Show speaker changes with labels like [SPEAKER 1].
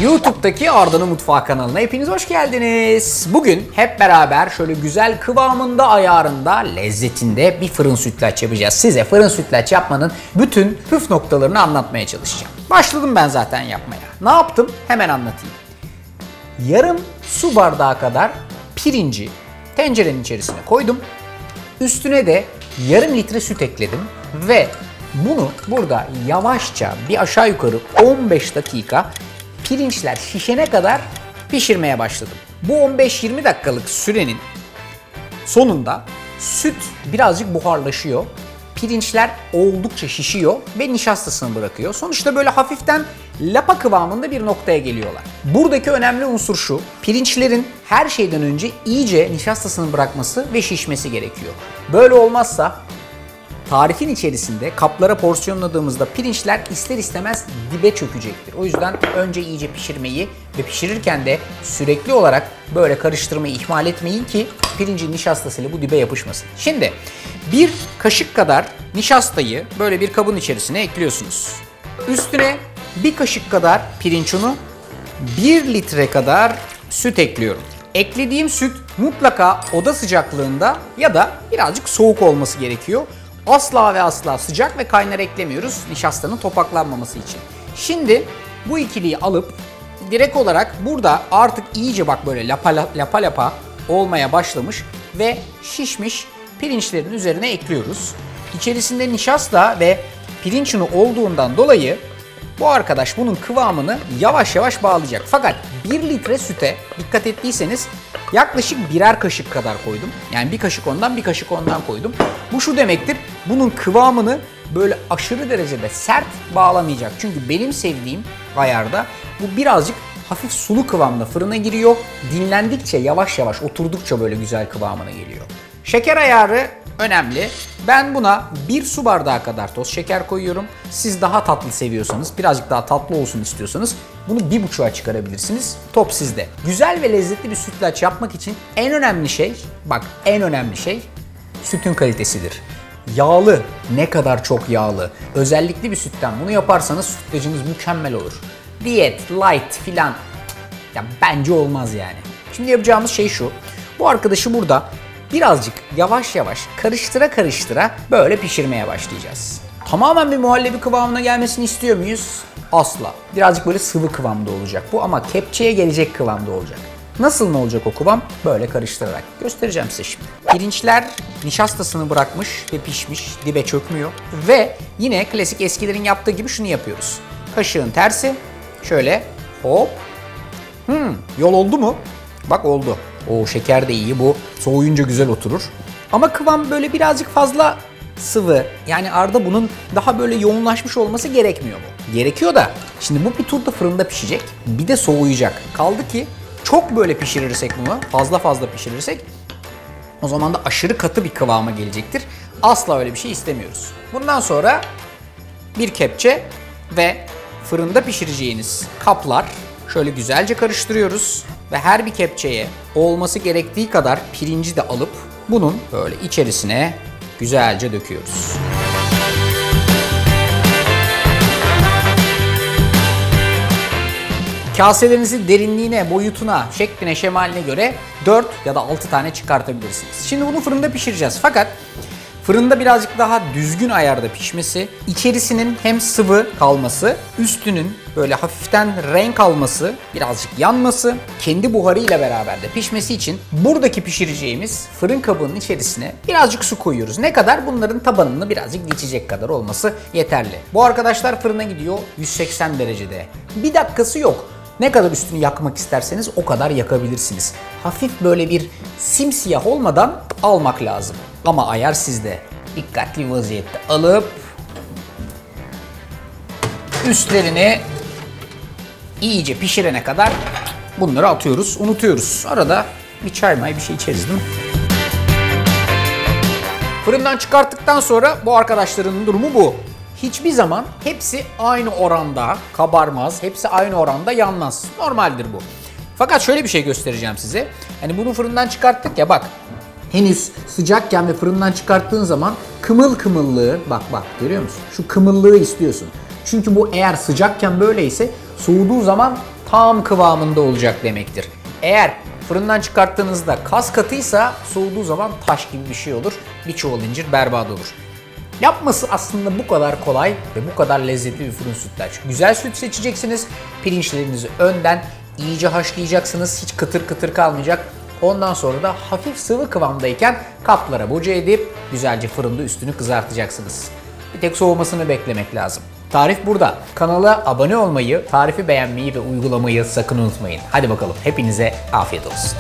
[SPEAKER 1] YouTube'daki Arda'nın Mutfağı kanalına hepiniz hoş geldiniz. Bugün hep beraber şöyle güzel kıvamında, ayarında, lezzetinde bir fırın sütlaç yapacağız. Size fırın sütlaç yapmanın bütün püf noktalarını anlatmaya çalışacağım. Başladım ben zaten yapmaya. Ne yaptım? Hemen anlatayım. Yarım su bardağı kadar pirinci tencerenin içerisine koydum. Üstüne de yarım litre süt ekledim ve bunu burada yavaşça bir aşağı yukarı 15 dakika pirinçler şişene kadar pişirmeye başladım. Bu 15-20 dakikalık sürenin sonunda süt birazcık buharlaşıyor. Pirinçler oldukça şişiyor ve nişastasını bırakıyor. Sonuçta böyle hafiften lapa kıvamında bir noktaya geliyorlar. Buradaki önemli unsur şu: pirinçlerin her şeyden önce iyice nişastasını bırakması ve şişmesi gerekiyor. Böyle olmazsa tarifin içerisinde kaplara porsiyonladığımızda pirinçler ister istemez dibe çökecektir. O yüzden önce iyice pişirmeyi ve pişirirken de sürekli olarak böyle karıştırmayı ihmal etmeyin ki pirincin nişastasıyla bu dibe yapışmasın. Şimdi bir kaşık kadar nişastayı böyle bir kabın içerisine ekliyorsunuz. Üstüne bir kaşık kadar pirinç unu, 1 litre kadar süt ekliyorum. Eklediğim süt mutlaka oda sıcaklığında ya da birazcık soğuk olması gerekiyor. Asla ve asla sıcak ve kaynar eklemiyoruz nişastanın topaklanmaması için. Şimdi bu ikiliyi alıp direkt olarak burada artık iyice bak böyle lapa olmaya başlamış ve şişmiş pirinçlerin üzerine ekliyoruz. İçerisinde nişasta ve pirinç unu olduğundan dolayı bu arkadaş bunun kıvamını yavaş yavaş bağlayacak. Fakat 1 litre süte dikkat ettiyseniz yaklaşık birer kaşık kadar koydum. Yani bir kaşık ondan bir kaşık ondan koydum. Bu şu demektir: bunun kıvamını böyle aşırı derecede sert bağlamayacak. Çünkü benim sevdiğim ayarda bu birazcık hafif sulu kıvamda fırına giriyor. Dinlendikçe yavaş yavaş oturdukça böyle güzel kıvamına geliyor. Şeker ayarı önemli. Ben buna 1 su bardağı kadar toz şeker koyuyorum. Siz daha tatlı seviyorsanız, birazcık daha tatlı olsun istiyorsanız bunu 1,5'a çıkarabilirsiniz. Top sizde. Güzel ve lezzetli bir sütlaç yapmak için en önemli şey, bak en önemli şey sütün kalitesidir. Yağlı, ne kadar çok yağlı, özellikle bir sütten bunu yaparsanız sütlacınız mükemmel olur. Diyet, light filan ya bence olmaz yani. Şimdi yapacağımız şey şu: bu arkadaşı burada birazcık yavaş yavaş karıştıra böyle pişirmeye başlayacağız. Tamamen bir muhallebi kıvamına gelmesini istiyor muyuz? Asla. Birazcık böyle sıvı kıvamda olacak bu, ama kepçeye gelecek kıvamda olacak. Nasıl mı olacak o kıvam? Böyle karıştırarak. Göstereceğim size şimdi. Pirinçler nişastasını bırakmış ve pişmiş, dibe çökmüyor. Ve yine klasik eskilerin yaptığı gibi şunu yapıyoruz. Kaşığın tersi. Şöyle hop. Yol oldu mu? Bak oldu. O şeker de iyi, bu soğuyunca güzel oturur. Ama kıvam böyle birazcık fazla sıvı. Yani Arda bunun daha böyle yoğunlaşmış olması gerekmiyor mu? Gerekiyor da şimdi bu bir turda fırında pişecek. Bir de soğuyacak. Kaldı ki çok böyle pişirirsek bunu, fazla pişirirsek o zaman da aşırı katı bir kıvama gelecektir. Asla öyle bir şey istemiyoruz. Bundan sonra bir kepçe ve fırında pişireceğiniz kaplar şöyle güzelce karıştırıyoruz. Ve her bir kepçeye olması gerektiği kadar pirinci de alıp bunun böyle içerisine güzelce döküyoruz. Kaselerinizin derinliğine, boyutuna, şekline, şemaline göre 4 ya da 6 tane çıkartabilirsiniz. Şimdi bunu fırında pişireceğiz. Fakat fırında birazcık daha düzgün ayarda pişmesi, içerisinin hem sıvı kalması, üstünün böyle hafiften renk alması, birazcık yanması, kendi buharıyla beraber de pişmesi için buradaki pişireceğimiz fırın kabının içerisine birazcık su koyuyoruz. Ne kadar? Bunların tabanını birazcık geçecek kadar olması yeterli. Bu arkadaşlar fırına gidiyor 180 derecede. Bir dakikası yok. Ne kadar üstünü yakmak isterseniz o kadar yakabilirsiniz. Hafif böyle bir simsiyah olmadan almak lazım. Ama ayar sizde. Dikkatli vaziyette alıp üstlerini iyice pişirene kadar bunları atıyoruz, unutuyoruz. Arada bir çay may bir şey içeriz değil mi? Fırından çıkarttıktan sonra bu arkadaşların durumu bu. Hiçbir zaman hepsi aynı oranda kabarmaz, hepsi aynı oranda yanmaz. Normaldir bu. Fakat şöyle bir şey göstereceğim size. Hani bunu fırından çıkarttık ya, bak. Henüz sıcakken ve fırından çıkarttığın zaman kımıllığı, bak görüyor musun? Şu kımıllığı istiyorsun. Çünkü bu eğer sıcakken böyleyse soğuduğu zaman tam kıvamında olacak demektir. Eğer fırından çıkarttığınızda kas katıysa soğuduğu zaman taş gibi bir şey olur. Bir çuval incir berbat olur. Yapması aslında bu kadar kolay ve bu kadar lezzetli bir fırın sütlaç. Güzel süt seçeceksiniz. Pirinçlerinizi önden iyice haşlayacaksınız. Hiç kıtır kıtır kalmayacak. Ondan sonra da hafif sıvı kıvamdayken kaplara boca edip güzelce fırında üstünü kızartacaksınız. Bir tek soğumasını beklemek lazım. Tarif burada. Kanala abone olmayı, tarifi beğenmeyi ve uygulamayı sakın unutmayın. Hadi bakalım, hepinize afiyet olsun.